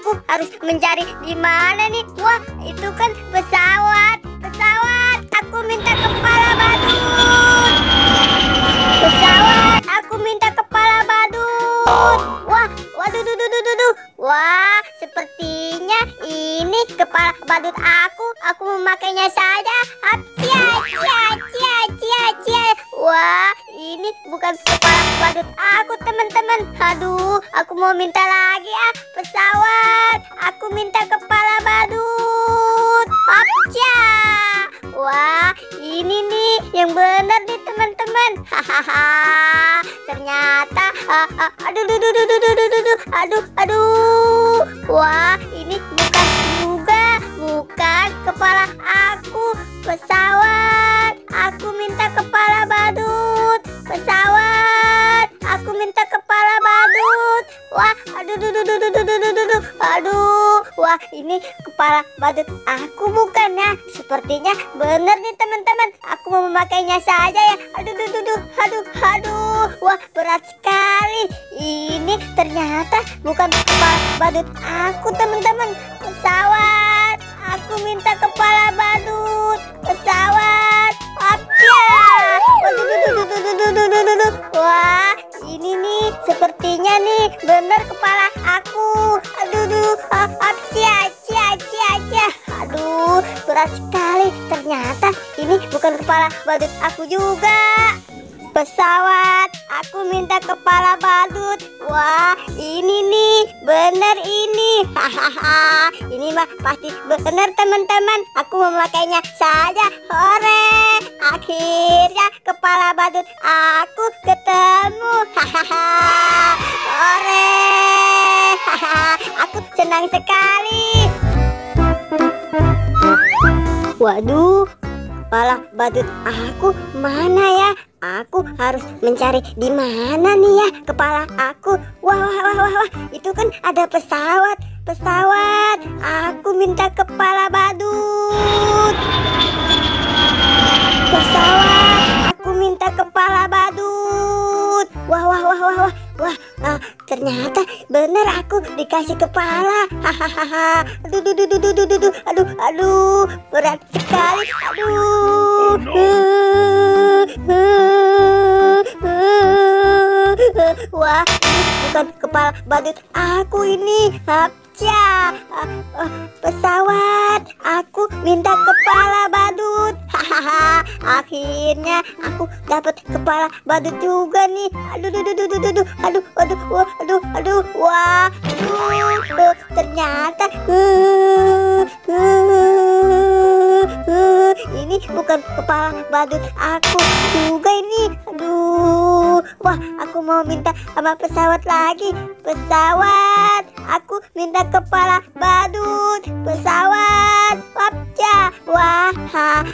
aku harus mencari di mana nih. Wah, itu kan pesawat. Pesawat, aku minta kepala badut. Pesawat, aku minta kepala badut. Wah, waduh, duh. Wah, sepertinya ini kepala badut aku. Aku memakainya saja. Wah, ini bukan kepala badut aku, teman-teman. Aduh, aku mau minta lagi pesawat. Aku minta kepala badut. Wah, ini nih yang benar nih, teman-teman. Hahaha. Ternyata aduh. Wah, ini bukan kepala aku. Pesawat, aku minta kepala badut. Pesawat, aku minta kepala badut. Wah, aduh. Wah, ini kepala badut aku bukan ya? Sepertinya benar nih, teman-teman. Aku mau memakainya saja ya. Aduh. Wah, berat sekali. Ini ternyata bukan kepala badut aku, teman-teman. Pesawat, aku minta kepala badut. Pesawat, wah, ini nih sepertinya nih benar kepala aku. Aduh, berat sekali. Ternyata ini bukan kepala badut aku juga. Pesawat, aku minta kepala badut. Wah, ini nih bener ini. Hahaha, ini mah pasti bener, teman-teman. Aku memakainya saja. Hore, akhirnya kepala badut aku ketemu. Hahaha, hore. Hahaha, aku senang sekali. Waduh, kepala badut aku mana ya? Aku harus mencari di mana nih ya kepala aku. Wah, itu kan ada pesawat. Pesawat, aku minta kepala badut. Pesawat, aku minta kepala badut. Wah, ternyata bener aku dikasih kepala. Hahaha. Aduh, berat sekali. Wah, ini bukan kepala badut aku ini. Pesawat, aku minta kepala badut. Hahaha, akhirnya aku dapat kepala badut juga nih. Wah, ternyata ini bukan kepala badut aku juga ini. Wah, aku mau minta sama pesawat lagi. Pesawat, aku minta kepala badut. Pesawat, wah,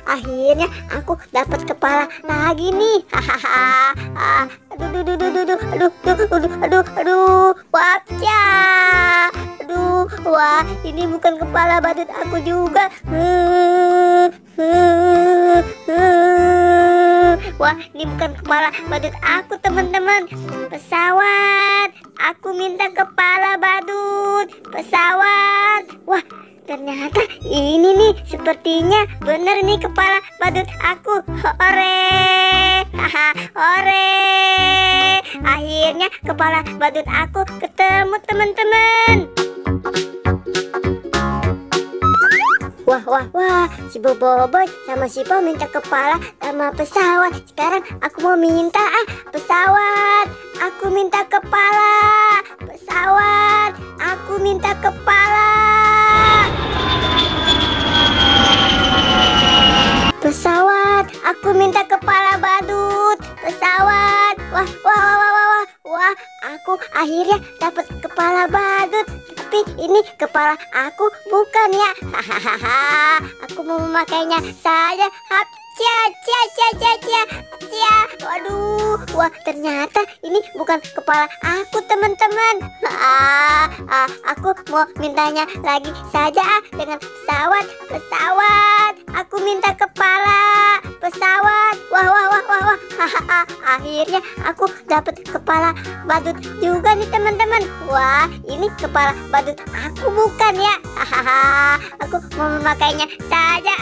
akhirnya aku dapat kepala lagi nih. Hahaha. Wah, ini bukan kepala badut aku juga. Wah, ini bukan kepala badut aku, teman-teman. Pesawat, aku minta kepala badut. Pesawat, wah, ternyata ini nih sepertinya bener nih kepala badut aku. Hore, akhirnya kepala badut aku ketemu, teman-teman. Wah, si Boboiboy sama si Po minta kepala sama pesawat. Sekarang aku mau minta pesawat. Aku minta kepala. Pesawat, aku minta kepala. Pesawat, aku minta kepala badut. Pesawat, wah, aku akhirnya dapat kepala badut. Tapi ini kepala aku bukan ya. Hahaha, aku mau memakainya saja. Waduh, wah, ternyata ini bukan kepala aku, teman-teman. Aku mau mintanya lagi saja dengan pesawat. Pesawat, aku minta kepala. Pesawat, wah, Hahaha, akhirnya aku dapat kepala badut juga nih teman-teman. Wah, ini kepala badut aku bukan ya. Hahaha, aku mau memakainya saja.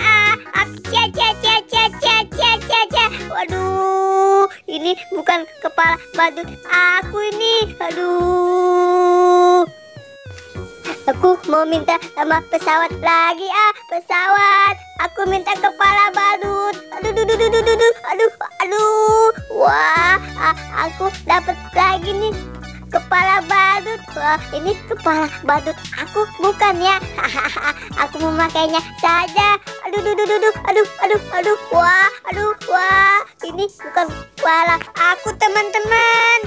Cia cia cia cia cia cia cia cia. Waduh, ini bukan kepala badut aku ini. Aduh. Aku mau minta sama pesawat lagi pesawat. Aku minta kepala badut. Aduh. Wah, aku dapat lagi nih kepala badut. Wah, ini kepala badut aku bukan ya. Hahaha, aku memakainya saja. Aduh. Wah, ini bukan kepala aku teman-teman.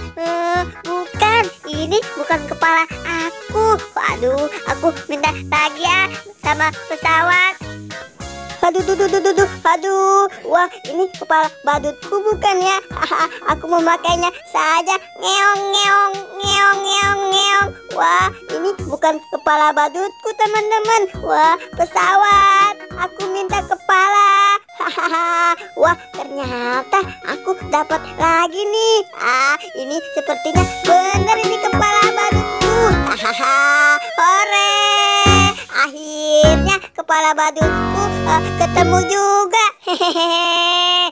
Bukan, ini bukan kepala aku. Waduh, aku minta lagi sama pesawat. Aduh. Wah, ini kepala badutku bukan ya. Aku memakainya saja. Ngeong. Wah, ini bukan kepala badutku teman-teman. Wah, pesawat. Aku minta kepala. Wah, ternyata aku dapat lagi nih. Ini sepertinya benar ini kepala badutku. Hore! Akhirnya kepala badutku ketemu juga. Hehehe.